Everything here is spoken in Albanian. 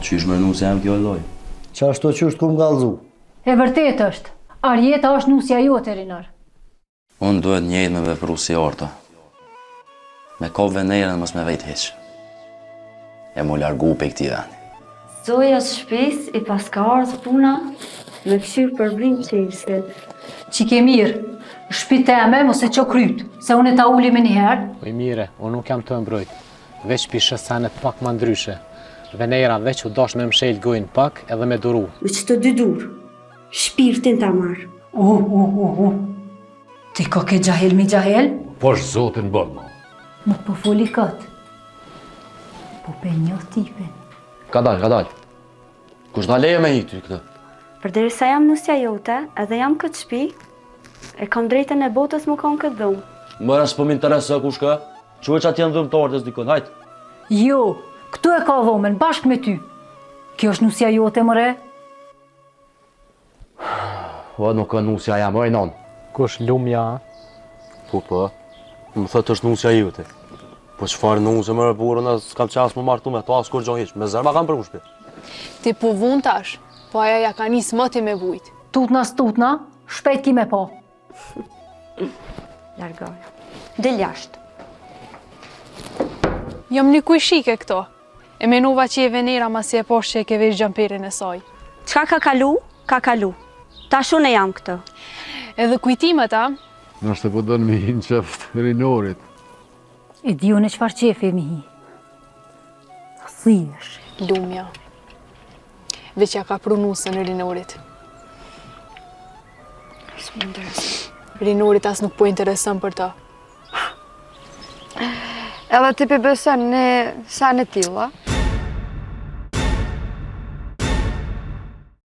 Qysh më nusja jam kjo loj? Qa ashtu që është ku m'gallzu? E vërtet është. Arjeta është nusja jote, Rinar. Unë duhet njëjtë me vepru si orta. Me kovë venerën mos me vejt heq. E mu largu pe këti veni. Zoja shpes e pas ka ardhë puna me këshirë për brinë qelsit. Qike mirë, shpit e me mos e qo kryt, se unë e ta uli me njëherë. Oj mire, unë nuk jam të mbrojt. Veç pishe sanet pak ma ndryshe. Venera veç u dosh me mshel gojnë pak edhe me duru. Me qëto dy dur, shpirtin ta marë. Ti ko ke gjahel mi gjahel? Po është zotin bënë, mo. Nuk po foli këtë. Po pe një tipin. Ka dal. Kush na leje me një ty këtë? Përderisa jam nusja jote, edhe jam këtë shpi, e kam drejtën e botës më kam këtë dhumë. Mëra s'po m'interesë kush ka? Quaj që atje në dhumë të ortës dikon, hajt. Jo, këtu e ka dhomen, bashkë me ty. Kjo është nusja jote, mëre? Po, nuk ka nusja jam, oj non. Kush lumja? Po, më thëtë është nusja jote. Po çfarë nusë më burën, s'kam qasë më martu me to, as kur gjo hiq, me zërma kam për kushpi. Ti po vun tash, po aja ja ka njës mëti me bujt. Tutna, shpejt ki me po. Largoj. Del jashtë. Jam një kuj shike këto. E menuva që e venera ma si e poshtë që e ke vesh gjamperin e saj. Qka ka kalu, ka kalu. Ta shune jam këtë. Edhe kujtimet, a? Nështë po dënë me hinë qëftë Rinorit. E dio në qfar qefe mi hi. Thiesh. Lumja. Veç ja ka prunusën e Rinorit. S'më interesë. Rinorit as nuk po interesën për ta. Edhe ti për besën në sa në tila?